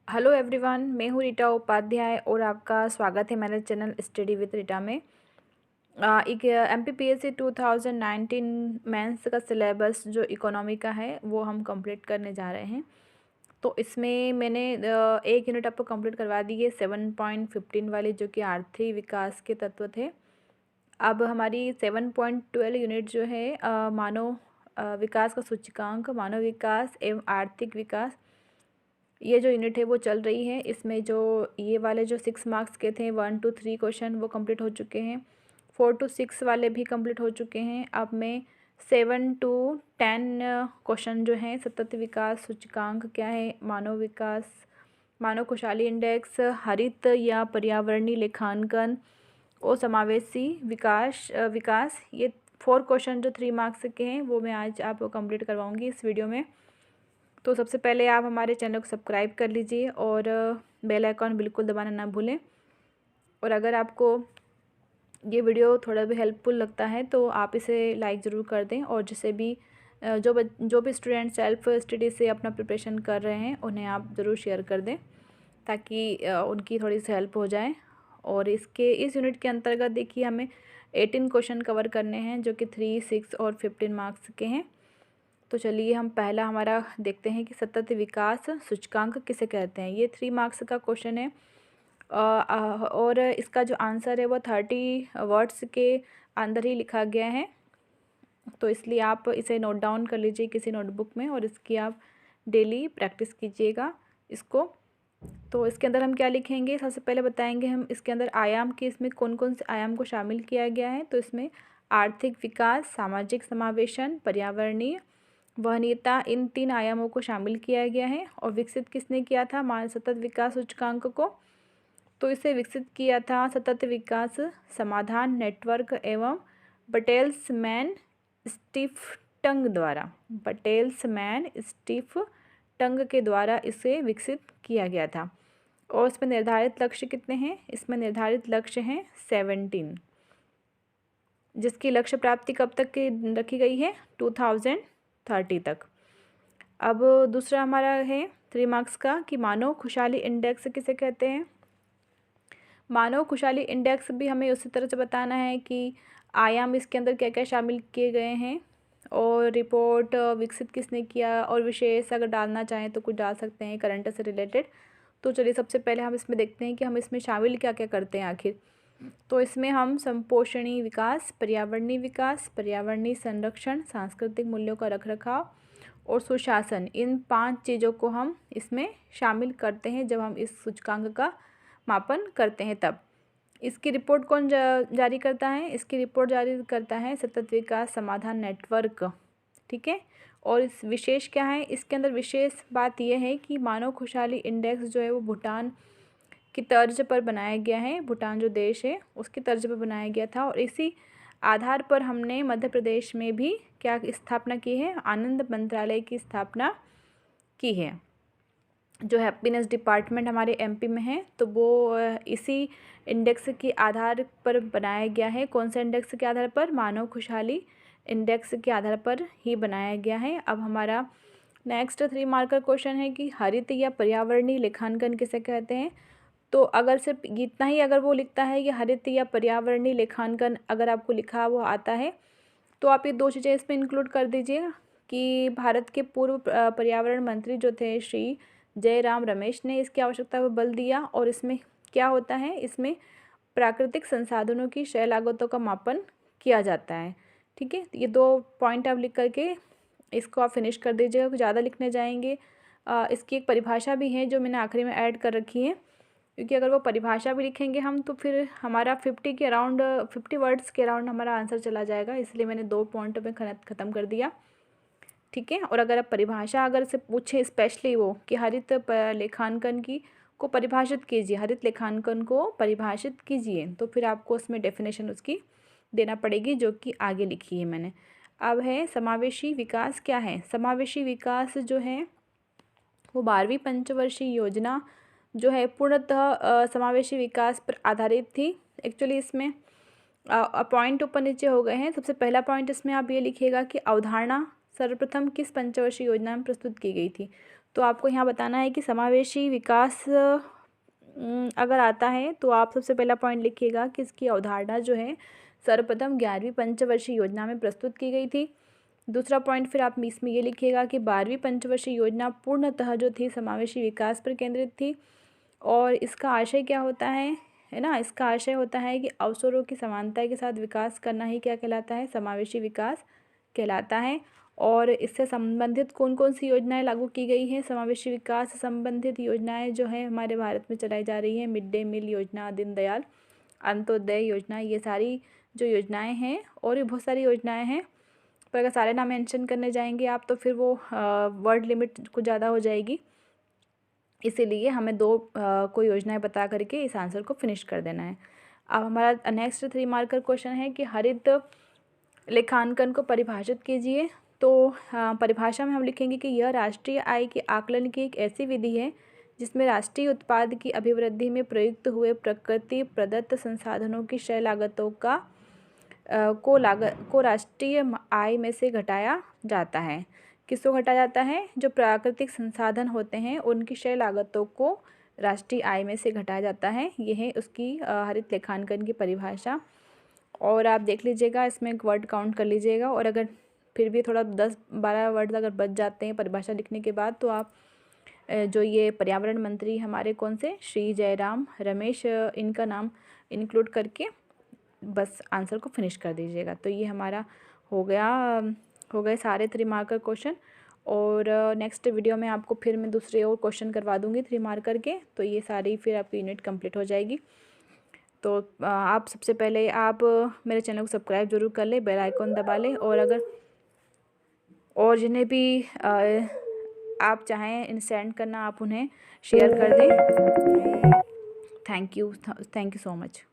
Hello everyone, मैं हूँ रीटा उपाध्याय और आपका स्वागत है मेरे चैनल स्टडी विद रीटा में। एक MPPSC 2019 मेंस का सिलेबस जो इकोनॉमी का है वो हम कंप्लीट करने जा रहे हैं। तो इसमें मैंने एक यूनिट आपको कंप्लीट करवा दी है 7.15 वाली, जो कि आर्थिक विकास के तत्व थे। अब हमारी 7.12 यूनिट जो है मानव विकास का सूचकांक, मानव विकास एवं आर्थिक विकास, ये जो यूनिट है वो चल रही है। इसमें जो ये वाले जो 6 मार्क्स के थे 1 to 3 क्वेश्चन वो कंप्लीट हो चुके हैं। 4 to 6 वाले भी कंप्लीट हो चुके हैं। अब मैं 7 to 10 क्वेश्चन जो हैं, सतत विकास सूचकांक क्या है, मानव विकास, मानव खुशहाली इंडेक्स, हरित या पर्यावरणीय लेखांकन और समावेशी विकास, ये 4 क्वेश्चन जो 3 मार्क्स के हैं वो मैं आज आपको कंप्लीट करवाऊँगी इस वीडियो में। तो सबसे पहले आप हमारे चैनल को सब्सक्राइब कर लीजिए और बेल आइकॉन बिल्कुल दबाना ना भूलें। और अगर आपको ये वीडियो थोड़ा भी हेल्पफुल लगता है तो आप इसे लाइक ज़रूर कर दें, और जिसे भी जो भी स्टूडेंट सेल्फ स्टडी से अपना प्रिपरेशन कर रहे हैं उन्हें आप ज़रूर शेयर कर दें, ताकि उनकी थोड़ी सी हेल्प हो जाए। और इस यूनिट के अंतर्गत देखिए हमें 18 क्वेश्चन कवर करने हैं, जो कि 3, 6 और 15 मार्क्स के हैं। तो चलिए हम पहला हमारा देखते हैं कि सतत विकास सूचकांक किसे कहते हैं। ये 3 मार्क्स का क्वेश्चन है और इसका जो आंसर है वो 30 वर्ड्स के अंदर ही लिखा गया है। तो इसलिए आप इसे नोट डाउन कर लीजिए किसी नोटबुक में, और इसकी आप डेली प्रैक्टिस कीजिएगा इसको। तो इसके अंदर हम क्या लिखेंगे, सबसे पहले बताएंगे हम इसके अंदर आयाम के, इसमें कौन कौन से आयाम को शामिल किया गया है। तो इसमें आर्थिक विकास, सामाजिक समावेशन, पर्यावरणीय वहनीयता, इन 3 आयामों को शामिल किया गया है। और विकसित किसने किया था मान सतत विकास सूचकांक को, तो इसे विकसित किया था सतत विकास समाधान नेटवर्क एवं बटेल्समैन स्टीफटंग द्वारा। बटेल्समैन स्टीफटंग के द्वारा इसे विकसित किया गया था। और इसमें निर्धारित लक्ष्य कितने हैं, इसमें निर्धारित लक्ष्य हैं 17, जिसकी लक्ष्य प्राप्ति कब तक की रखी गई है, 2030 तक। अब दूसरा हमारा है 3 मार्क्स का कि मानव खुशहाली इंडेक्स किसे कहते हैं। मानव खुशहाली इंडेक्स भी हमें उसी तरह से बताना है कि आयाम इसके अंदर क्या क्या शामिल किए गए हैं, और रिपोर्ट विकसित किसने किया, और विशेष अगर डालना चाहें तो कुछ डाल सकते हैं करंट से रिलेटेड। तो चलिए सबसे पहले हम इसमें देखते हैं कि हम इसमें शामिल क्या क्या करते हैं आखिर। तो इसमें हम संपोषणीय विकास, पर्यावरणीय विकास, पर्यावरणीय संरक्षण, सांस्कृतिक मूल्यों का रखरखाव और सुशासन, इन 5 चीज़ों को हम इसमें शामिल करते हैं जब हम इस सूचकांक का मापन करते हैं तब। इसकी रिपोर्ट कौन जारी करता है, इसकी रिपोर्ट जारी करता है सतत विकास समाधान नेटवर्क, ठीक है। और इस विशेष क्या है, इसके अंदर विशेष बात यह है कि मानव खुशहाली इंडेक्स जो है वो भूटान की तर्ज पर बनाया गया है। भूटान जो देश है उसकी तर्ज पर बनाया गया था, और इसी आधार पर हमने मध्य प्रदेश में भी क्या स्थापना की है, आनंद मंत्रालय की स्थापना की है। जो हैप्पीनेस डिपार्टमेंट हमारे MP में है, तो वो इसी इंडेक्स के आधार पर बनाया गया है। कौन सा इंडेक्स के आधार पर, मानव खुशहाली इंडेक्स के आधार पर ही बनाया गया है। अब हमारा नेक्स्ट 3 मार्क का क्वेश्चन है कि हरित या पर्यावरणीय लेखांकन किसे कहते हैं। तो अगर सिर्फ इतना ही अगर वो लिखता है कि हरित या पर्यावरणीय लेखांकन, अगर आपको लिखा वो आता है, तो आप ये 2 चीज़ें इसमें इंक्लूड कर दीजिएगा कि भारत के पूर्व पर्यावरण मंत्री जो थे श्री जयराम रमेश ने इसकी आवश्यकता पर बल दिया। और इसमें क्या होता है, इसमें प्राकृतिक संसाधनों की क्षय लागतों का मापन किया जाता है, ठीक है। ये 2 पॉइंट आप लिख करके इसको आप फिनिश कर दीजिएगा, ज़्यादा लिखने जाएंगे। इसकी एक परिभाषा भी है जो मैंने आखिरी में ऐड कर रखी है, क्योंकि अगर वो परिभाषा भी लिखेंगे हम तो फिर हमारा 50 वर्ड्स के अराउंड हमारा आंसर चला जाएगा, इसलिए मैंने 2 पॉइंट में ख़त्म कर दिया, ठीक है। और अगर आप परिभाषा अगर से पूछे स्पेशली वो कि हरित लेखांकन की को परिभाषित कीजिए, हरित लेखांकन को परिभाषित कीजिए, तो फिर आपको उसमें डेफिनेशन उसकी देना पड़ेगी, जो कि आगे लिखी है मैंने। अब है समावेशी विकास क्या है। समावेशी विकास जो है वो 12वीं पंचवर्षीय योजना जो है पूर्णतः समावेशी विकास पर आधारित थी। एक्चुअली इसमें पॉइंट ऊपर नीचे हो गए हैं। सबसे पहला पॉइंट इसमें आप ये लिखिएगा कि अवधारणा सर्वप्रथम किस पंचवर्षीय योजना में प्रस्तुत की गई थी। तो आपको यहाँ बताना है कि समावेशी विकास अगर आता है तो आप सबसे पहला पॉइंट लिखिएगा कि इसकी अवधारणा जो है सर्वप्रथम 11वीं पंचवर्षीय योजना में प्रस्तुत की गई थी। दूसरा पॉइंट फिर आप इसमें ये लिखिएगा कि 12वीं पंचवर्षीय योजना पूर्णतः जो थी समावेशी विकास पर केंद्रित थी और इसका आशय क्या होता है ना, इसका आशय होता है कि अवसरों की समानता के साथ विकास करना ही क्या कहलाता है, समावेशी विकास कहलाता है। और इससे संबंधित कौन कौन सी योजनाएं लागू की गई हैं, समावेशी विकास से संबंधित योजनाएं जो है हमारे भारत में चलाई जा रही हैं, मिड डे मील योजना, दीनदयाल अंत्योदय योजना, ये सारी जो योजनाएं हैं और भी बहुत सारी योजनाएं हैं, पर अगर सारे नाम मेंशन करने जाएंगे आप तो फिर वो वर्ड लिमिट कुछ ज़्यादा हो जाएगी, इसीलिए हमें दो कोई योजनाएं बता करके इस आंसर को फिनिश कर देना है। अब हमारा नेक्स्ट 3 मार्कर क्वेश्चन है कि हरित लेखांकन को परिभाषित कीजिए। तो परिभाषा में हम लिखेंगे कि यह राष्ट्रीय आय के आकलन की एक ऐसी विधि है जिसमें राष्ट्रीय उत्पाद की अभिवृद्धि में प्रयुक्त हुए प्रकृति प्रदत्त संसाधनों की क्षय लागतों को राष्ट्रीय आय में से घटाया जाता है। किसको घटाया जाता है, जो प्राकृतिक संसाधन होते हैं उनकी क्षय लागतों को राष्ट्रीय आय में से घटाया जाता है। यह है उसकी हरित लेखांकन की परिभाषा। और आप देख लीजिएगा, इसमें एक वर्ड काउंट कर लीजिएगा और अगर फिर भी थोड़ा 10-12 वर्ड अगर बच जाते हैं परिभाषा लिखने के बाद तो आप जो ये पर्यावरण मंत्री हमारे कौन से श्री जयराम रमेश, इनका नाम इंक्लूड करके बस आंसर को फिनिश कर दीजिएगा। तो ये हमारा हो गए सारे 3 मार्कर क्वेश्चन। और नेक्स्ट वीडियो में आपको फिर मैं दूसरे और क्वेश्चन करवा दूँगी 3 मार्कर के, तो ये सारी फिर आपकी यूनिट कंप्लीट हो जाएगी। तो आप सबसे पहले आप मेरे चैनल को सब्सक्राइब जरूर कर लें, बेल आइकॉन दबा लें और अगर और जिन्हें भी आप चाहें इन सेंड करना आप उन्हें शेयर कर दें। Thank you so much.